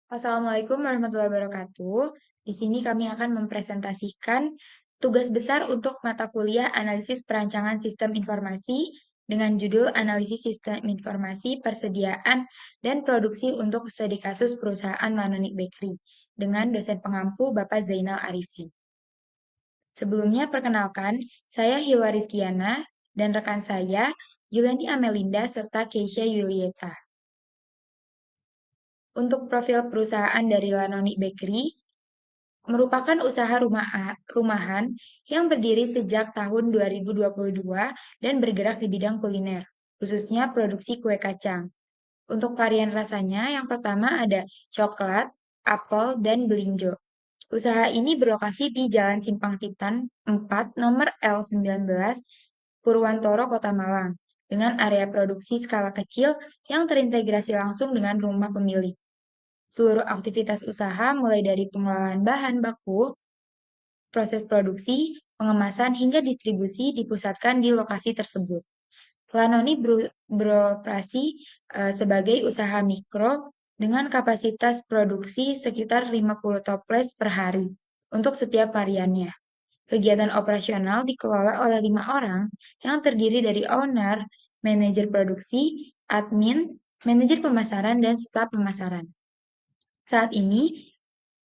Assalamualaikum warahmatullahi wabarakatuh. Di sini kami akan mempresentasikan tugas besar untuk mata kuliah Analisis Perancangan Sistem Informasi dengan judul Analisis Sistem Informasi Persediaan dan Produksi untuk Studi Kasus Perusahaan Lanonik Bakery dengan dosen pengampu Bapak Zainal Arifin. Sebelumnya perkenalkan, saya Hilwa Rizkiana dan rekan saya Yulianti Amelinda serta Keisha Yulieta. Untuk profil perusahaan dari Lanonik Bakery, merupakan usaha rumahan yang berdiri sejak tahun 2022 dan bergerak di bidang kuliner, khususnya produksi kue kacang. Untuk varian rasanya, yang pertama ada coklat, apel, dan belinjo. Usaha ini berlokasi di Jalan Simpang Titan 4, nomor L19, Purwantoro, Kota Malang, dengan area produksi skala kecil yang terintegrasi langsung dengan rumah pemilik. Seluruh aktivitas usaha mulai dari pengelolaan bahan baku, proses produksi, pengemasan, hingga distribusi dipusatkan di lokasi tersebut. Lanoni beroperasi sebagai usaha mikro dengan kapasitas produksi sekitar 50 toples per hari untuk setiap variannya. Kegiatan operasional dikelola oleh 5 orang yang terdiri dari owner, manajer produksi, admin, manajer pemasaran, dan staf pemasaran. Saat ini,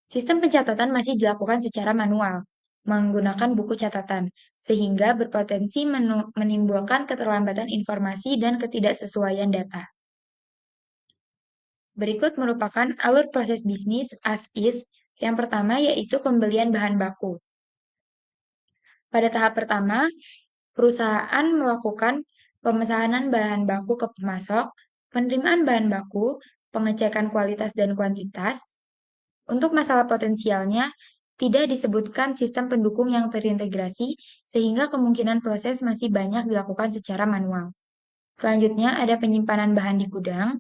sistem pencatatan masih dilakukan secara manual, menggunakan buku catatan, sehingga berpotensi menimbulkan keterlambatan informasi dan ketidaksesuaian data. Berikut merupakan alur proses bisnis as is. Yang pertama yaitu pembelian bahan baku. Pada tahap pertama, perusahaan melakukan pemesanan bahan baku ke pemasok, penerimaan bahan baku, pengecekan kualitas dan kuantitas. Untuk masalah potensialnya, tidak disebutkan sistem pendukung yang terintegrasi, sehingga kemungkinan proses masih banyak dilakukan secara manual. Selanjutnya ada penyimpanan bahan di gudang.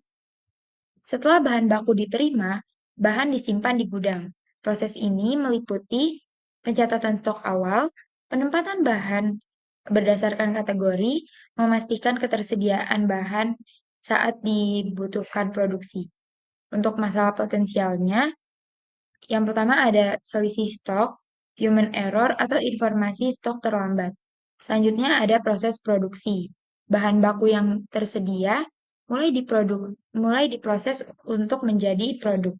Setelah bahan baku diterima, bahan disimpan di gudang. Proses ini meliputi pencatatan stok awal, penempatan bahan berdasarkan kategori, memastikan ketersediaan bahan saat dibutuhkan produksi. Untuk masalah potensialnya, yang pertama ada selisih stok, human error atau informasi stok terlambat. Selanjutnya ada proses produksi. Bahan baku yang tersedia mulai diproses untuk menjadi produk.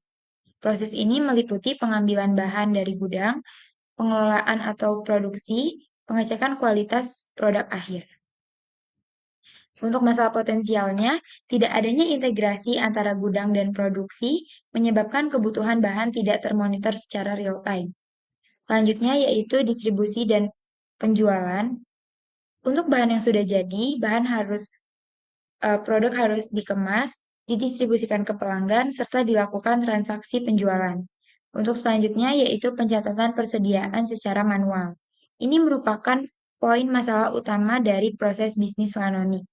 Proses ini meliputi pengambilan bahan dari gudang, pengelolaan atau produksi, pengecekan kualitas produk akhir. Untuk masalah potensialnya, tidak adanya integrasi antara gudang dan produksi menyebabkan kebutuhan bahan tidak termonitor secara real time. Selanjutnya yaitu distribusi dan penjualan. Untuk bahan yang sudah jadi, produk harus dikemas, didistribusikan ke pelanggan, serta dilakukan transaksi penjualan. Untuk selanjutnya yaitu pencatatan persediaan secara manual. Ini merupakan poin masalah utama dari proses bisnis Lanoni.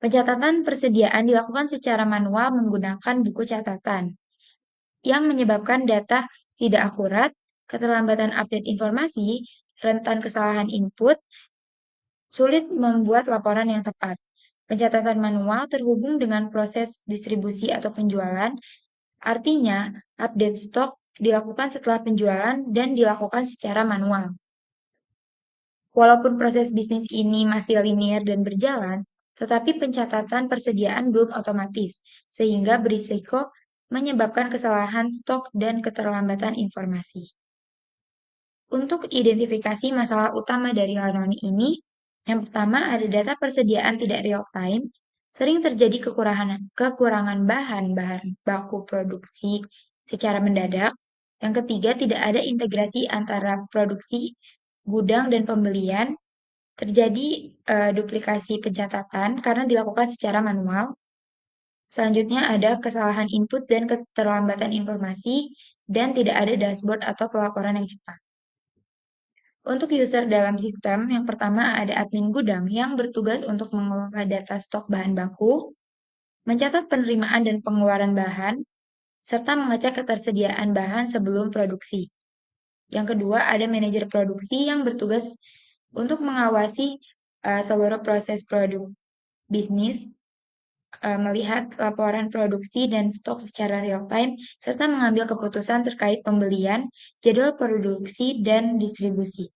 Pencatatan persediaan dilakukan secara manual menggunakan buku catatan, yang menyebabkan data tidak akurat, keterlambatan update informasi, rentan kesalahan input, sulit membuat laporan yang tepat. Pencatatan manual terhubung dengan proses distribusi atau penjualan, artinya update stok dilakukan setelah penjualan dan dilakukan secara manual. Walaupun proses bisnis ini masih linear dan berjalan, tetapi pencatatan persediaan belum otomatis, sehingga berisiko menyebabkan kesalahan stok dan keterlambatan informasi. Untuk identifikasi masalah utama dari Lanoni ini, yang pertama ada data persediaan tidak real time, sering terjadi kekurangan bahan baku produksi secara mendadak. Yang ketiga, tidak ada integrasi antara produksi, gudang, dan pembelian. Terjadi duplikasi pencatatan karena dilakukan secara manual. Selanjutnya ada kesalahan input dan keterlambatan informasi, dan tidak ada dashboard atau pelaporan yang cepat. Untuk user dalam sistem, yang pertama ada admin gudang yang bertugas untuk mengelola data stok bahan baku, mencatat penerimaan dan pengeluaran bahan, serta mengecek ketersediaan bahan sebelum produksi. Yang kedua ada manajer produksi yang bertugas untuk mengawasi seluruh proses produk bisnis, melihat laporan produksi dan stok secara real-time, serta mengambil keputusan terkait pembelian, jadwal produksi, dan distribusi.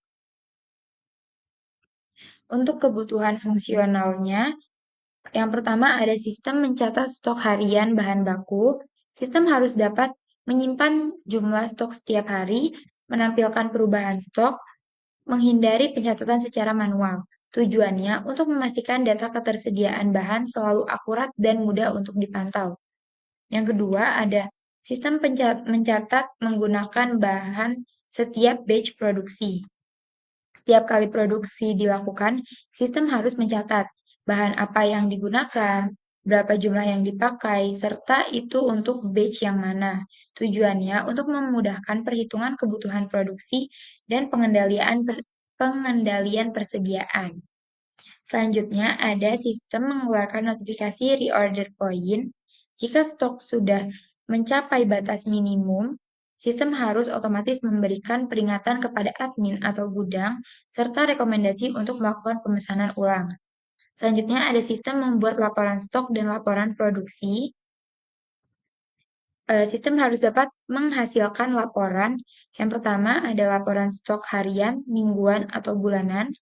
Untuk kebutuhan fungsionalnya, yang pertama ada sistem mencatat stok harian bahan baku. Sistem harus dapat menyimpan jumlah stok setiap hari, menampilkan perubahan stok, menghindari pencatatan secara manual. Tujuannya untuk memastikan data ketersediaan bahan selalu akurat dan mudah untuk dipantau. Yang kedua ada sistem mencatat menggunakan bahan setiap batch produksi. Setiap kali produksi dilakukan, sistem harus mencatat bahan apa yang digunakan, berapa jumlah yang dipakai, serta itu untuk batch yang mana. Tujuannya untuk memudahkan perhitungan kebutuhan produksi dan pengendalian persediaan. Selanjutnya ada sistem mengeluarkan notifikasi reorder point. Jika stok sudah mencapai batas minimum, sistem harus otomatis memberikan peringatan kepada admin atau gudang, serta rekomendasi untuk melakukan pemesanan ulang. Selanjutnya ada sistem membuat laporan stok dan laporan produksi. Sistem harus dapat menghasilkan laporan. Yang pertama ada laporan stok harian, mingguan, atau bulanan,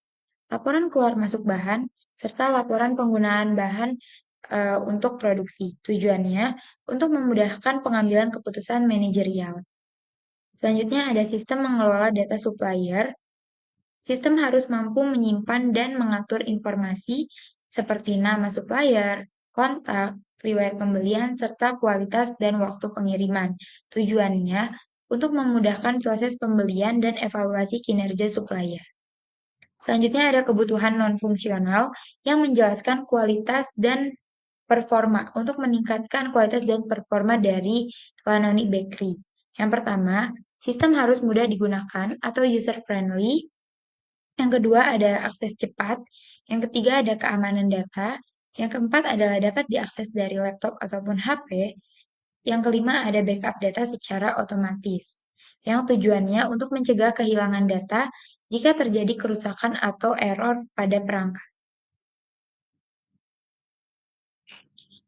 laporan keluar masuk bahan, serta laporan penggunaan bahan untuk produksi. Tujuannya untuk memudahkan pengambilan keputusan manajerial. Selanjutnya ada sistem mengelola data supplier. Sistem harus mampu menyimpan dan mengatur informasi seperti nama supplier, kontak, riwayat pembelian, serta kualitas dan waktu pengiriman. Tujuannya untuk memudahkan proses pembelian dan evaluasi kinerja supplier. Selanjutnya ada kebutuhan non-fungsional yang menjelaskan kualitas dan performa untuk meningkatkan kualitas dan performa dari Lanoni Bakery. Yang pertama, sistem harus mudah digunakan atau user-friendly. Yang kedua ada akses cepat. Yang ketiga ada keamanan data. Yang keempat adalah dapat diakses dari laptop ataupun HP. Yang kelima ada backup data secara otomatis. Yang tujuannya untuk mencegah kehilangan data jika terjadi kerusakan atau error pada perangkat.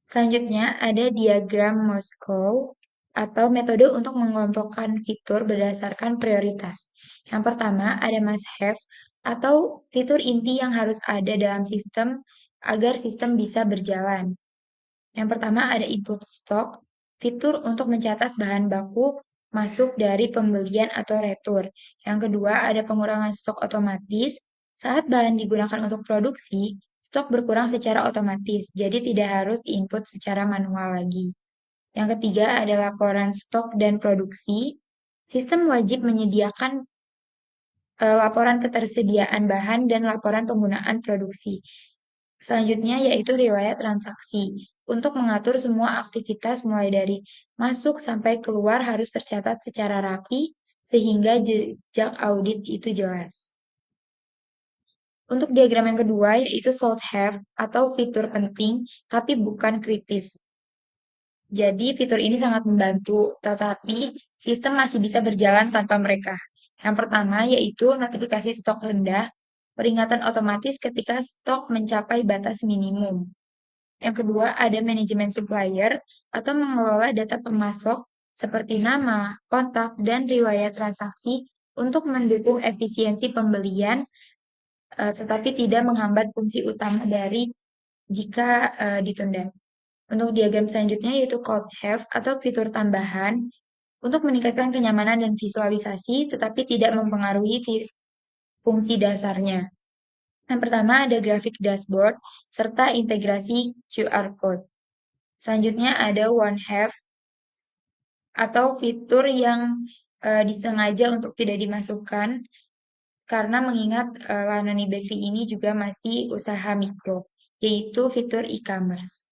Selanjutnya ada diagram Moskow atau metode untuk mengelompokkan fitur berdasarkan prioritas. Yang pertama ada must have atau fitur inti yang harus ada dalam sistem agar sistem bisa berjalan. Yang pertama ada input stock, fitur untuk mencatat bahan baku masuk dari pembelian atau retur. Yang kedua ada pengurangan stok otomatis. Saat bahan digunakan untuk produksi, stok berkurang secara otomatis, jadi tidak harus diinput secara manual lagi. Yang ketiga ada laporan stok dan produksi. Sistem wajib menyediakan laporan ketersediaan bahan dan laporan penggunaan produksi. Selanjutnya yaitu riwayat transaksi. Untuk mengatur semua aktivitas mulai dari masuk sampai keluar harus tercatat secara rapi sehingga jejak audit itu jelas. Untuk diagram yang kedua yaitu should have atau fitur penting tapi bukan kritis. Jadi fitur ini sangat membantu, tetapi sistem masih bisa berjalan tanpa mereka. Yang pertama yaitu notifikasi stok rendah, peringatan otomatis ketika stok mencapai batas minimum. Yang kedua ada manajemen supplier atau mengelola data pemasok seperti nama, kontak, dan riwayat transaksi untuk mendukung efisiensi pembelian, tetapi tidak menghambat fungsi utama dari jika ditunda. Untuk diagram selanjutnya yaitu cold have atau fitur tambahan untuk meningkatkan kenyamanan dan visualisasi tetapi tidak mempengaruhi fungsi dasarnya. Yang pertama ada grafik dashboard serta integrasi QR code. Selanjutnya ada one have atau fitur yang disengaja untuk tidak dimasukkan karena mengingat Lanani Bakery ini juga masih usaha mikro, yaitu fitur e-commerce.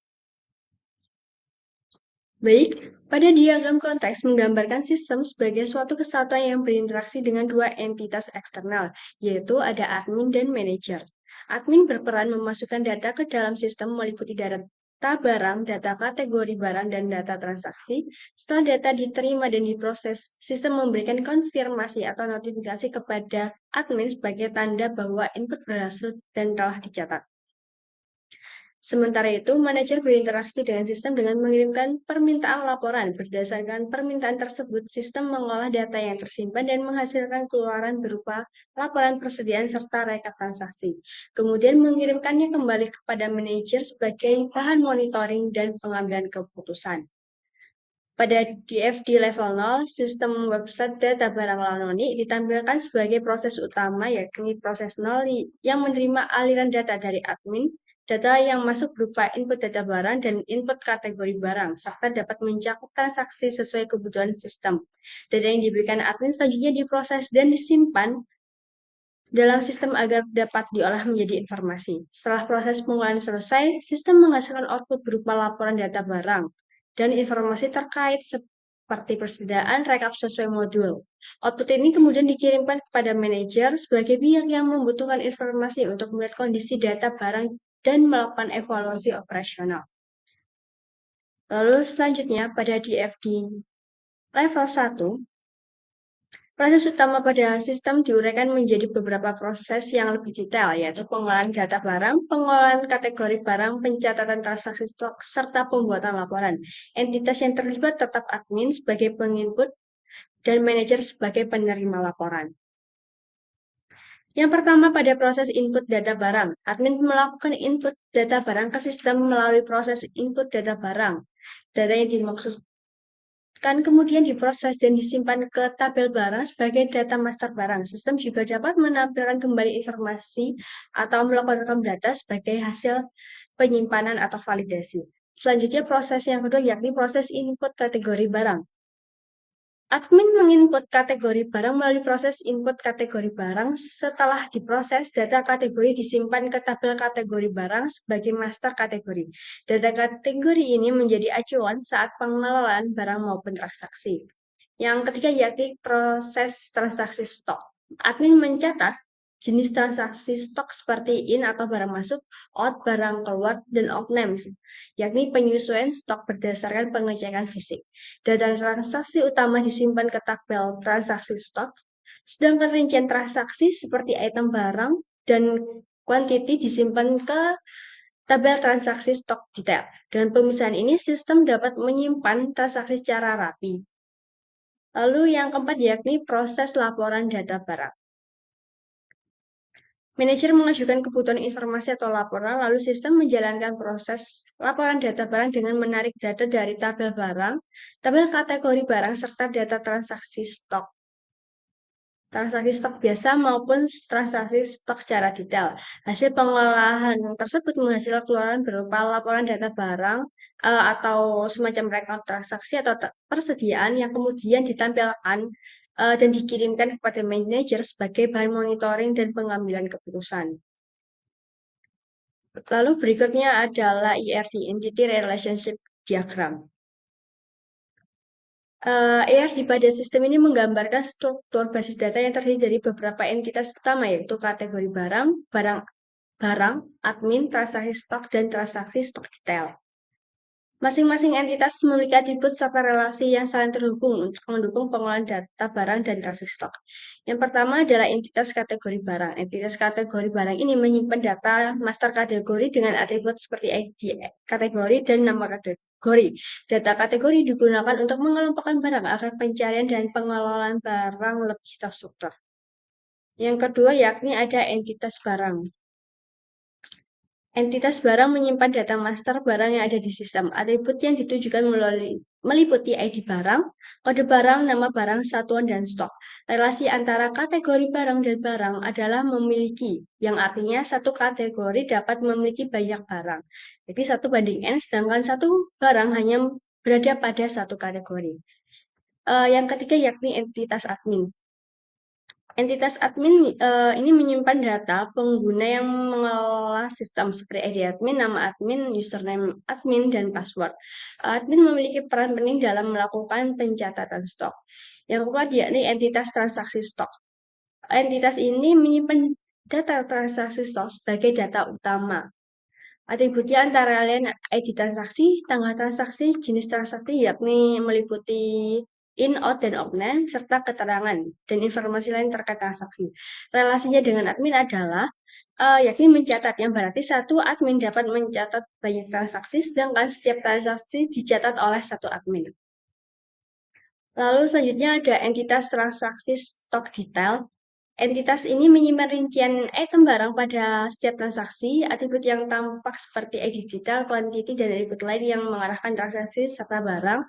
Baik, pada diagram konteks menggambarkan sistem sebagai suatu kesatuan yang berinteraksi dengan dua entitas eksternal, yaitu ada admin dan manajer. Admin berperan memasukkan data ke dalam sistem meliputi data barang, data kategori barang, dan data transaksi. Setelah data diterima dan diproses, sistem memberikan konfirmasi atau notifikasi kepada admin sebagai tanda bahwa input berhasil dan telah dicatat. Sementara itu, manajer berinteraksi dengan sistem dengan mengirimkan permintaan laporan. Berdasarkan permintaan tersebut, sistem mengolah data yang tersimpan dan menghasilkan keluaran berupa laporan persediaan serta rekap transaksi. Kemudian mengirimkannya kembali kepada manajer sebagai bahan monitoring dan pengambilan keputusan. Pada DFD level 0, sistem website data barang Laononi ditampilkan sebagai proses utama, yakni proses 0 yang menerima aliran data dari admin, data yang masuk berupa input data barang dan input kategori barang, serta dapat mencakup transaksi sesuai kebutuhan sistem. Data yang diberikan admin selanjutnya diproses dan disimpan dalam sistem agar dapat diolah menjadi informasi. Setelah proses pengolahan selesai, sistem menghasilkan output berupa laporan data barang dan informasi terkait seperti persediaan rekap sesuai modul. Output ini kemudian dikirimkan kepada manajer sebagai pihak yang membutuhkan informasi untuk melihat kondisi data barang dan melakukan evaluasi operasional. Lalu selanjutnya pada DFD level 1, proses utama pada sistem diuraikan menjadi beberapa proses yang lebih detail, yaitu pengolahan data barang, pengolahan kategori barang, pencatatan transaksi stok, serta pembuatan laporan. Entitas yang terlibat tetap admin sebagai penginput dan manajer sebagai penerima laporan. Yang pertama, pada proses input data barang, admin melakukan input data barang ke sistem melalui proses input data barang. Data yang dimaksud kemudian diproses dan disimpan ke tabel barang sebagai data master barang. Sistem juga dapat menampilkan kembali informasi atau melakukan rekam data sebagai hasil penyimpanan atau validasi. Selanjutnya proses yang kedua yakni proses input kategori barang. Admin menginput kategori barang melalui proses input kategori barang. Setelah diproses, data kategori disimpan ke tabel kategori barang sebagai master kategori. Data kategori ini menjadi acuan saat pengelolaan barang maupun transaksi. Yang ketiga yakni proses transaksi stok. Admin mencatat jenis transaksi stok seperti in atau barang masuk, out barang keluar, dan out name, yakni penyesuaian stok berdasarkan pengecekan fisik. Data transaksi utama disimpan ke tabel transaksi stok, sedangkan rincian transaksi seperti item barang dan quantity disimpan ke tabel transaksi stok detail. Dengan pemisahan ini, sistem dapat menyimpan transaksi secara rapi. Lalu yang keempat yakni proses laporan data barang. Manajer mengajukan kebutuhan informasi atau laporan, lalu sistem menjalankan proses laporan data barang dengan menarik data dari tabel barang, tabel kategori barang, serta data transaksi stok. Transaksi stok biasa maupun transaksi stok secara detail. Hasil pengolahan tersebut menghasilkan keluaran berupa laporan data barang atau semacam rekap transaksi atau persediaan yang kemudian ditampilkan dan dikirimkan kepada manajer sebagai bahan monitoring dan pengambilan keputusan. Lalu berikutnya adalah ERD, Entity Relationship Diagram. ERD pada sistem ini menggambarkan struktur basis data yang terdiri dari beberapa entitas utama, yaitu kategori barang, admin, transaksi stok, dan transaksi stok detail. Masing-masing entitas memiliki atribut serta relasi yang saling terhubung untuk mendukung pengolahan data barang dan transaksi stok. Yang pertama adalah entitas kategori barang. Entitas kategori barang ini menyimpan data master kategori dengan atribut seperti ID kategori dan nama kategori. Data kategori digunakan untuk mengelompokkan barang agar pencarian dan pengelolaan barang lebih terstruktur. Yang kedua yakni ada entitas barang. Entitas barang menyimpan data master barang yang ada di sistem. Atribut yang ditujukan meliputi ID barang, kode barang, nama barang, satuan, dan stok. Relasi antara kategori barang dan barang adalah memiliki, yang artinya satu kategori dapat memiliki banyak barang. Jadi 1:n, sedangkan satu barang hanya berada pada satu kategori. Yang ketiga yakni entitas admin. Entitas admin ini menyimpan data pengguna yang mengelola sistem seperti ID admin, nama admin, username admin, dan password. Admin memiliki peran penting dalam melakukan pencatatan stok. Yang keempat yakni entitas transaksi stok. Entitas ini menyimpan data transaksi stok sebagai data utama. Atributnya antara lain ID transaksi, tanggal transaksi, jenis transaksi yakni meliputi in, out, dan outline, serta keterangan dan informasi lain terkait transaksi. Relasinya dengan admin adalah yakni mencatat, yang berarti satu admin dapat mencatat banyak transaksi, sedangkan setiap transaksi dicatat oleh satu admin. Lalu selanjutnya ada entitas transaksi stok detail. Entitas ini menyimpan rincian item barang pada setiap transaksi, atribut yang tampak seperti ID detail, quantity, dan atribut lain yang mengarahkan transaksi serta barang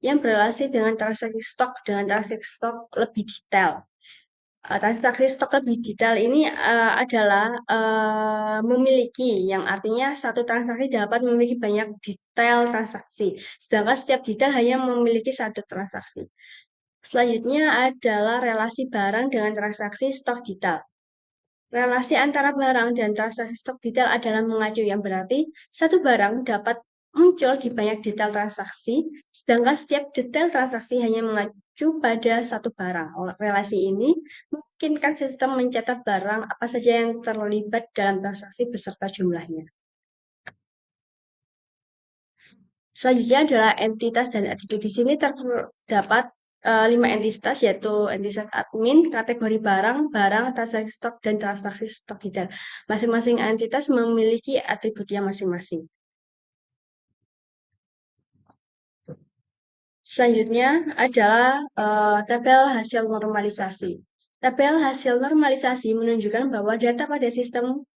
yang berrelasi dengan transaksi stok lebih detail. Transaksi stok lebih detail ini adalah memiliki, yang artinya satu transaksi dapat memiliki banyak detail transaksi, sedangkan setiap detail hanya memiliki satu transaksi. Selanjutnya adalah relasi barang dengan transaksi stok detail. Relasi antara barang dan transaksi stok detail adalah mengacu, yang berarti satu barang dapat muncul di banyak detail transaksi, sedangkan setiap detail transaksi hanya mengacu pada satu barang. Relasi ini memungkinkan sistem mencatat barang apa saja yang terlibat dalam transaksi beserta jumlahnya. Selanjutnya adalah entitas dan atribut. Di sini terdapat 5 entitas, yaitu entitas admin, kategori barang, transaksi stok, dan transaksi stok detail. Masing-masing entitas memiliki atributnya masing-masing. Selanjutnya adalah tabel hasil normalisasi. Tabel hasil normalisasi menunjukkan bahwa data pada sistem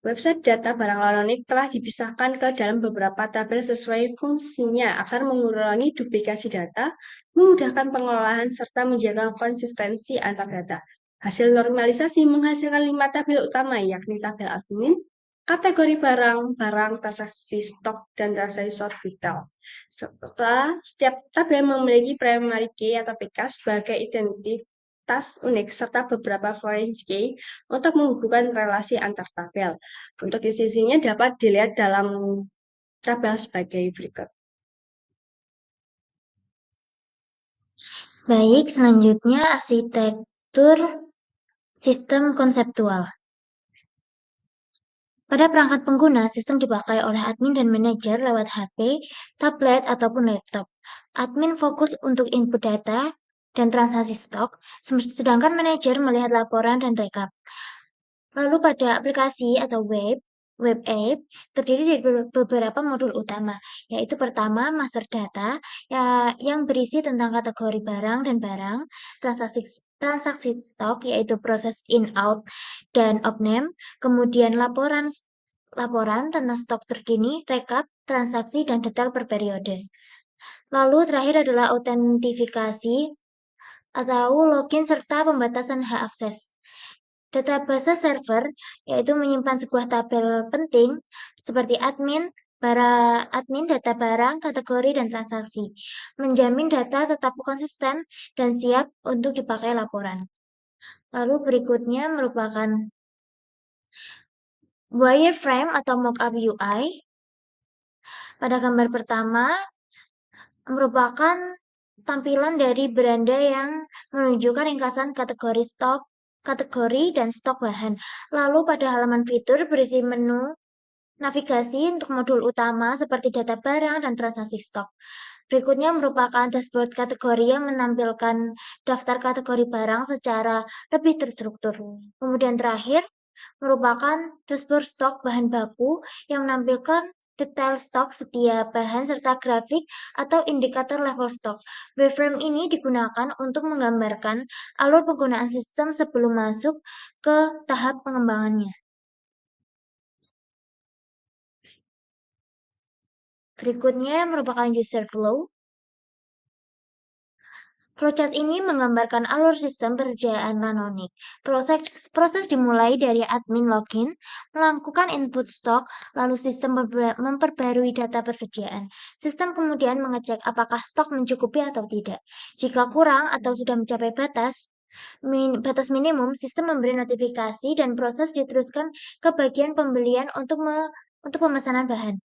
website data barang elektronik telah dipisahkan ke dalam beberapa tabel sesuai fungsinya agar mengurangi duplikasi data, memudahkan pengelolaan, serta menjaga konsistensi antar data. Hasil normalisasi menghasilkan 5 tabel utama, yakni tabel admin, kategori barang, transaksi stok, dan transaksi stok detail. Setiap tabel memiliki primary key atau PK sebagai identitas unik serta beberapa foreign key untuk menghubungkan relasi antar tabel. Untuk isi-isinya dapat dilihat dalam tabel sebagai berikut. Baik, selanjutnya arsitektur sistem konseptual. Pada perangkat pengguna, sistem dipakai oleh admin dan manajer lewat HP, tablet, ataupun laptop. Admin fokus untuk input data dan transaksi stok, sedangkan manajer melihat laporan dan rekap. Lalu pada aplikasi atau web app terdiri dari beberapa modul utama, yaitu pertama master data yang berisi tentang kategori barang dan barang, transaksi stok yaitu proses in out dan opname, kemudian laporan tentang stok terkini, rekap, transaksi dan detail per periode. Lalu terakhir adalah autentifikasi atau login serta pembatasan hak akses. Database server yaitu menyimpan sebuah tabel penting seperti admin, data barang, kategori, dan transaksi. Menjamin data tetap konsisten dan siap untuk dipakai laporan. Lalu berikutnya merupakan wireframe atau mockup UI. Pada gambar pertama merupakan tampilan dari beranda yang menunjukkan ringkasan kategori stok, kategori, dan stok bahan. Lalu pada halaman fitur berisi menu navigasi untuk modul utama seperti data barang dan transaksi stok. Berikutnya merupakan dashboard kategori yang menampilkan daftar kategori barang secara lebih terstruktur. Kemudian terakhir merupakan dashboard stok bahan baku yang menampilkan detail stok setiap bahan serta grafik atau indikator level stok. Wireframe ini digunakan untuk menggambarkan alur penggunaan sistem sebelum masuk ke tahap pengembangannya. Berikutnya merupakan user flow. Flowchart ini menggambarkan alur sistem persediaan kanonik. Proses dimulai dari admin login, melakukan input stok, lalu sistem memperbarui data persediaan. Sistem kemudian mengecek apakah stok mencukupi atau tidak. Jika kurang atau sudah mencapai batas minimum, sistem memberi notifikasi dan proses diteruskan ke bagian pembelian untuk pemesanan bahan.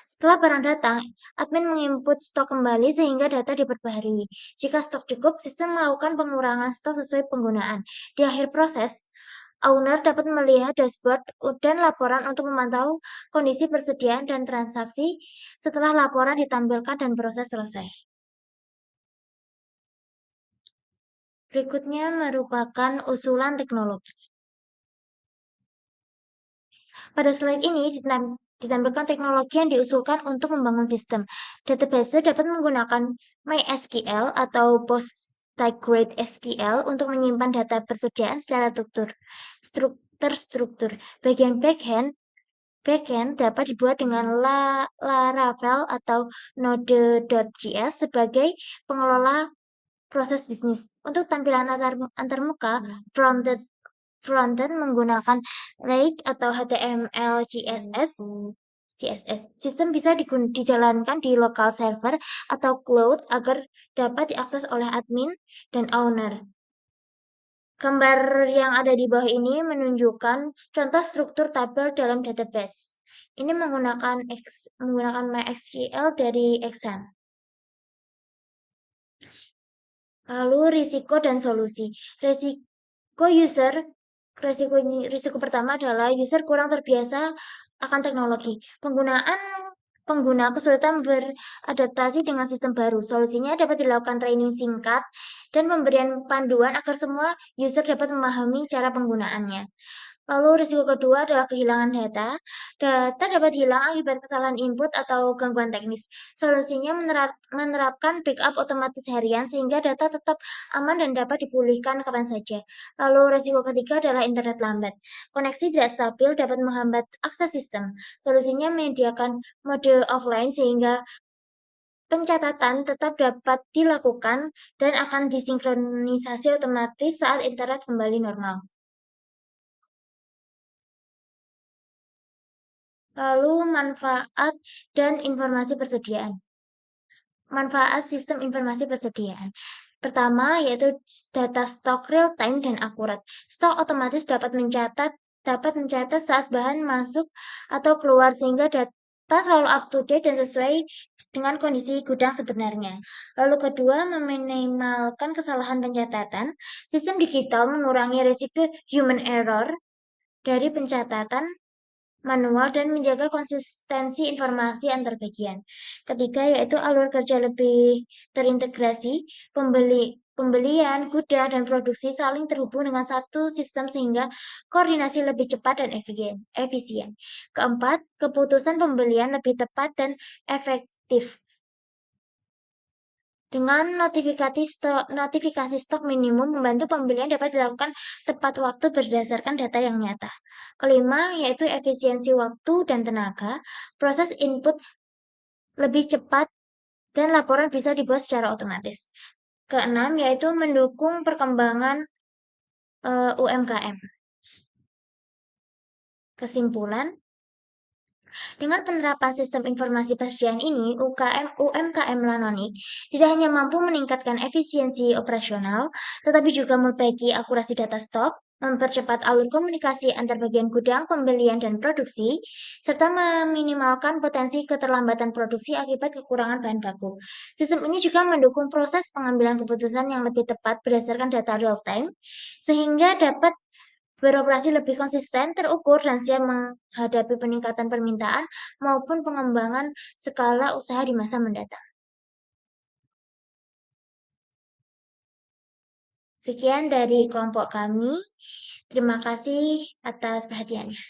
Setelah barang datang, admin menginput stok kembali sehingga data diperbaharui. Jika stok cukup, sistem melakukan pengurangan stok sesuai penggunaan. Di akhir proses, owner dapat melihat dashboard dan laporan untuk memantau kondisi persediaan dan transaksi setelah laporan ditampilkan dan proses selesai. Berikutnya merupakan usulan teknologi. Pada slide ini ditampilkan teknologi yang diusulkan untuk membangun sistem. Database dapat menggunakan MySQL atau Postgres SQL untuk menyimpan data persediaan secara terstruktur. Bagian backend dapat dibuat dengan Laravel atau Node.js sebagai pengelola proses bisnis. Untuk tampilan antarmuka, frontend menggunakan React atau HTML, CSS. Sistem bisa dijalankan di local server atau cloud agar dapat diakses oleh admin dan owner. Gambar yang ada di bawah ini menunjukkan contoh struktur tabel dalam database. Ini menggunakan MySQL dari Excel. Lalu risiko dan solusi. Risiko pertama adalah user kurang terbiasa akan teknologi. Pengguna kesulitan beradaptasi dengan sistem baru. Solusinya dapat dilakukan training singkat dan pemberian panduan agar semua user dapat memahami cara penggunaannya. Lalu risiko kedua adalah kehilangan data. Data dapat hilang akibat kesalahan input atau gangguan teknis. Solusinya menerapkan backup otomatis harian sehingga data tetap aman dan dapat dipulihkan kapan saja. Lalu risiko ketiga adalah internet lambat. Koneksi tidak stabil dapat menghambat akses sistem. Solusinya menyediakan mode offline sehingga pencatatan tetap dapat dilakukan dan akan disinkronisasi otomatis saat internet kembali normal. Lalu manfaat dan informasi persediaan. Manfaat sistem informasi persediaan. Pertama, yaitu data stok real-time dan akurat. Stok otomatis dapat mencatat saat bahan masuk atau keluar sehingga data selalu up-to-date dan sesuai dengan kondisi gudang sebenarnya. Lalu kedua, meminimalkan kesalahan pencatatan. Sistem digital mengurangi risiko human error dari pencatatan manual dan menjaga konsistensi informasi antar bagian. Ketiga, yaitu alur kerja lebih terintegrasi, pembelian, gudang, dan produksi saling terhubung dengan satu sistem sehingga koordinasi lebih cepat dan efisien. Keempat, keputusan pembelian lebih tepat dan efektif. Dengan notifikasi stok minimum membantu pembelian dapat dilakukan tepat waktu berdasarkan data yang nyata. Kelima, yaitu efisiensi waktu dan tenaga. Proses input lebih cepat dan laporan bisa dibuat secara otomatis. Keenam, yaitu mendukung perkembangan UMKM. Kesimpulan, dengan penerapan sistem informasi persediaan ini, UMKM Lanonik tidak hanya mampu meningkatkan efisiensi operasional, tetapi juga memperbaiki akurasi data stok, mempercepat alur komunikasi antar bagian gudang, pembelian, dan produksi, serta meminimalkan potensi keterlambatan produksi akibat kekurangan bahan baku. Sistem ini juga mendukung proses pengambilan keputusan yang lebih tepat berdasarkan data real-time, sehingga dapat beroperasi lebih konsisten, terukur, dan siap menghadapi peningkatan permintaan maupun pengembangan skala usaha di masa mendatang. Sekian dari kelompok kami. Terima kasih atas perhatiannya.